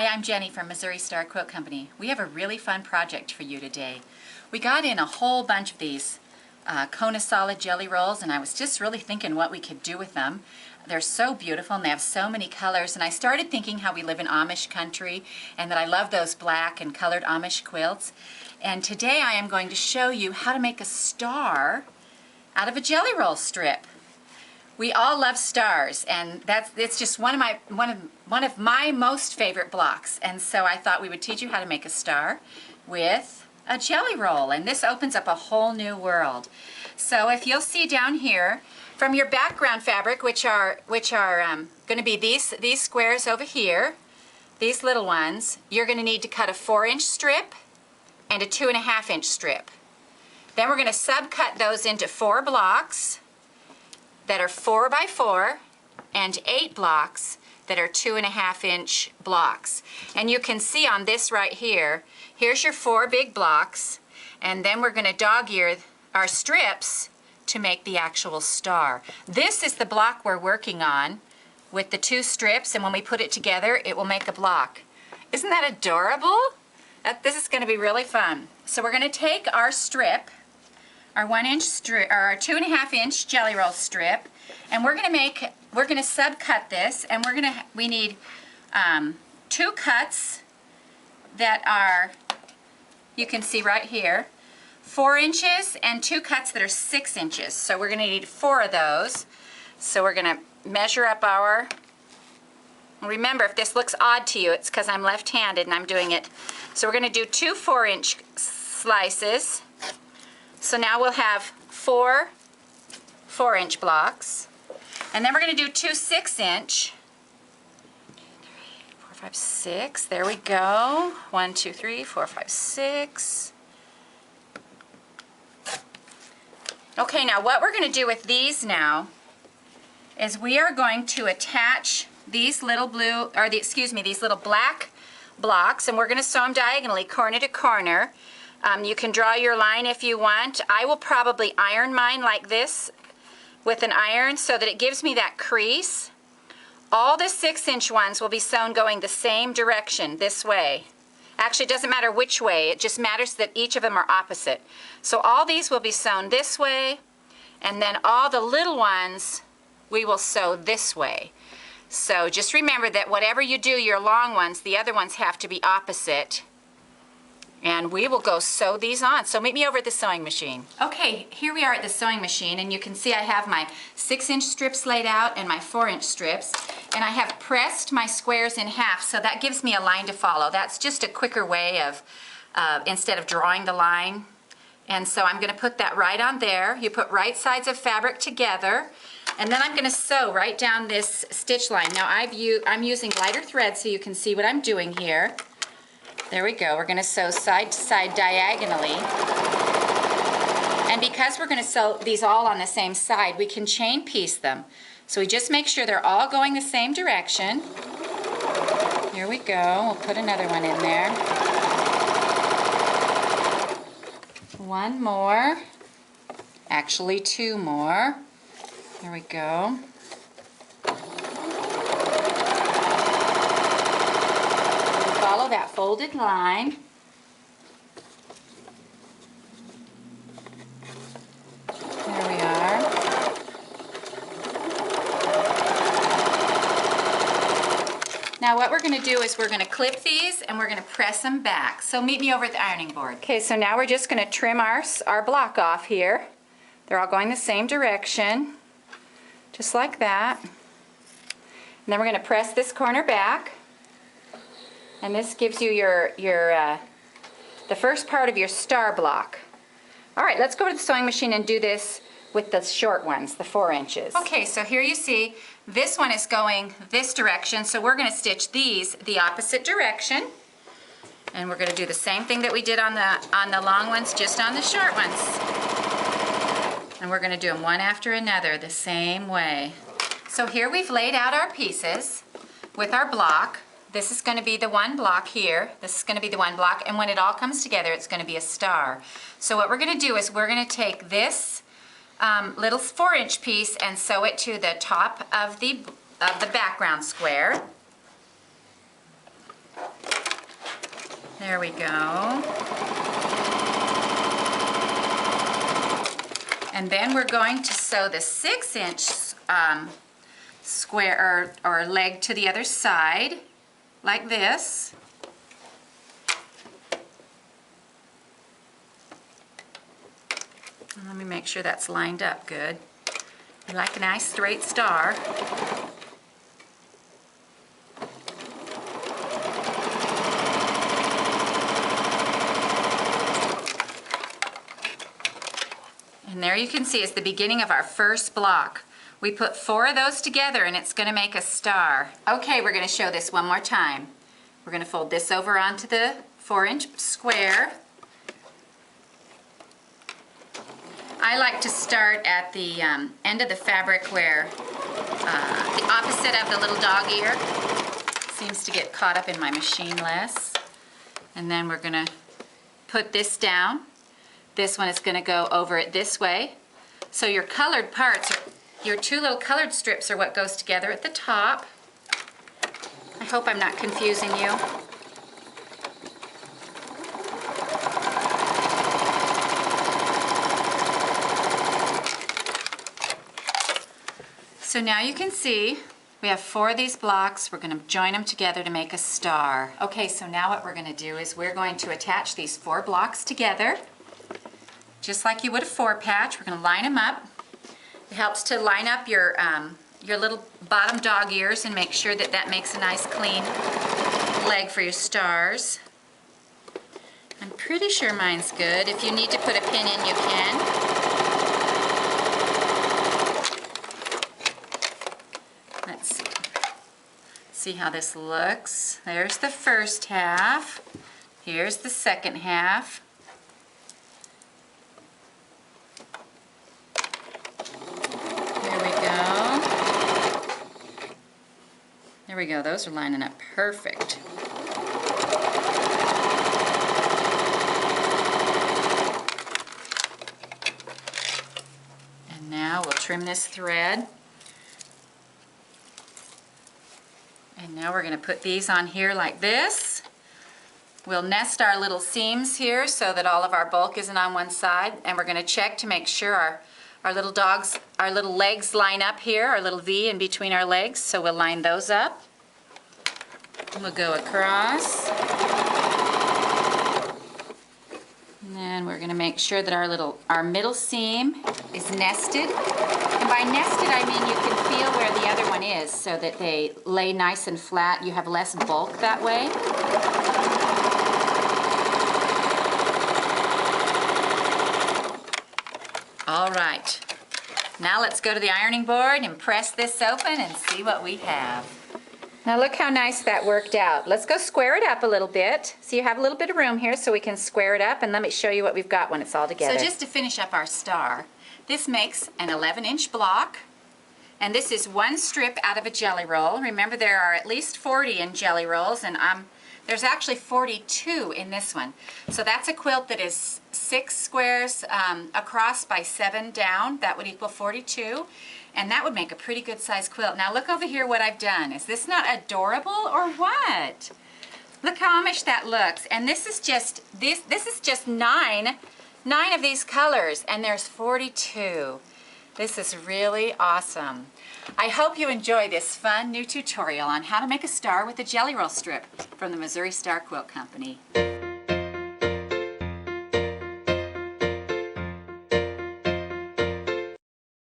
Hi, I'm Jenny from Missouri Star Quilt Company. We have a really fun project for you today. We got in a whole bunch of these Kona Solid jelly rolls, and I was just really thinking what we could do with them. They're so beautiful and they have so many colors, and I started thinking how we live in Amish country and that I love those black and colored Amish quilts. And today I am going to show you how to make a star out of a jelly roll strip. We all love stars, and it's just one of my most favorite blocks. And so I thought we would teach you how to make a star with a jelly roll, and this opens up a whole new world. So if you'll see down here, from your background fabric, which are going to be these squares over here, these little ones, you're going to need to cut a 4-inch strip and a 2.5-inch strip. Then we're going to subcut those into 4 blocks that are 4 by 4 and 8 blocks that are 2.5-inch blocks. And you can see on this right here, here's your 4 big blocks, and then we're going to dog-ear our strips to make the actual star. This is the block we're working on with the 2 strips, and when we put it together, it will make a block. Isn't that adorable? This is going to be really fun. So we're going to take our strip, our 1-inch strip, or our 2.5-inch jelly roll strip, and we're going to subcut this, and we need 2 cuts that are, you can see right here, 4 inches, and 2 cuts that are 6 inches. So we're going to need 4 of those. So we're going to measure up our, remember, if this looks odd to you, it's because I'm left-handed and I'm doing it. So we're going to do 2 4-inch slices. So now we'll have 4 4-inch blocks. And then we're going to do 2 6-inch. 3, 4, 5, 6. There we go. 1, 2, 3, 4, 5, 6. Okay, now what we're going to do with these now is we are going to attach these little these little black blocks, and we're going to sew them diagonally, corner to corner. You can draw your line if you want. I will probably iron mine like this with an iron so that it gives me that crease. All the 6-inch ones will be sewn going the same direction, this way. Actually, it doesn't matter which way. It just matters that each of them are opposite. So all these will be sewn this way, and then all the little ones we will sew this way. So just remember that whatever you do, your long ones, the other ones have to be opposite. And we will go sew these on. So meet me over at the sewing machine. Okay, here we are at the sewing machine, and you can see I have my 6-inch strips laid out and my 4-inch strips, and I have pressed my squares in half, so that gives me a line to follow. That's just a quicker way of, instead of drawing the line. And so I'm going to put that right on there. You put right sides of fabric together, and then I'm going to sew right down this stitch line. Now I'm using lighter thread so you can see what I'm doing here. There we go. We're going to sew side to side diagonally. And because we're going to sew these all on the same side, we can chain piece them. So we just make sure they're all going the same direction. Here we go. We'll put another one in there. One more. Actually, 2 more. There we go. Follow that folded line. There we are. Now what we're going to do is we're going to clip these and we're going to press them back. So meet me over at the ironing board. Okay, so now we're just going to trim our block off here. They're all going the same direction, just like that. And then we're going to press this corner back. And this gives you the first part of your star block. All right, let's go to the sewing machine and do this with the short ones, the 4 inches. Okay, so here you see this one is going this direction, so we're going to stitch these the opposite direction. And we're going to do the same thing that we did on the long ones, just on the short ones. And we're going to do them one after another the same way. So here we've laid out our pieces with our block. This is going to be the one block here. This is going to be the one block, and when it all comes together, it's going to be a star. So what we're going to do is we're going to take this little 4-inch piece and sew it to the top of the background square. There we go. And then we're going to sew the 6-inch square or leg to the other side, like this. And let me make sure that's lined up good. You like a nice straight star. And there you can see is the beginning of our first block. We put 4 of those together and it's going to make a star. Okay, we're going to show this one more time. We're going to fold this over onto the 4-inch square. I like to start at the end of the fabric where the opposite of the little dog ear seems to get caught up in my machine less. And then we're going to put this down. This one is going to go over it this way. So your colored parts, your 2 little colored strips are what goes together at the top. I hope I'm not confusing you. So now you can see we have 4 of these blocks. We're going to join them together to make a star. Okay, so now what we're going to do is we're going to attach these 4 blocks together. Just like you would a 4-patch, we're going to line them up. It helps to line up your little bottom dog ears and make sure that that makes a nice clean leg for your stars. I'm pretty sure mine's good. If you need to put a pin in, you can. Let's see. See how this looks. There's the first half. Here's the second half. There we go, those are lining up perfect. And now we'll trim this thread. And now we're going to put these on here like this. We'll nest our little seams here so that all of our bulk isn't on one side. And we're going to check to make sure our little legs line up here, our little V in between our legs, so we'll line those up. And we'll go across. And then we're going to make sure that our middle seam is nested. And by nested, I mean you can feel where the other one is so that they lay nice and flat. You have less bulk that way. All right, now let's go to the ironing board and press this open and see what we have. Now look how nice that worked out. Let's go square it up a little bit. So you have a little bit of room here so we can square it up, and let me show you what we've got when it's all together. So just to finish up our star, this makes an 11-inch block, and this is 1 strip out of a jelly roll. Remember, there are at least 40 in jelly rolls, and there's actually 42 in this one. So that's a quilt that is 6 squares across by 7 down. That would equal 42. And that would make a pretty good size quilt. Now look over here what I've done. Is this not adorable or what? Look how Amish that looks. And this is just nine of these colors, and there's 42. This is really awesome. I hope you enjoy this fun new tutorial on how to make a star with a jelly roll strip from the Missouri Star Quilt Company.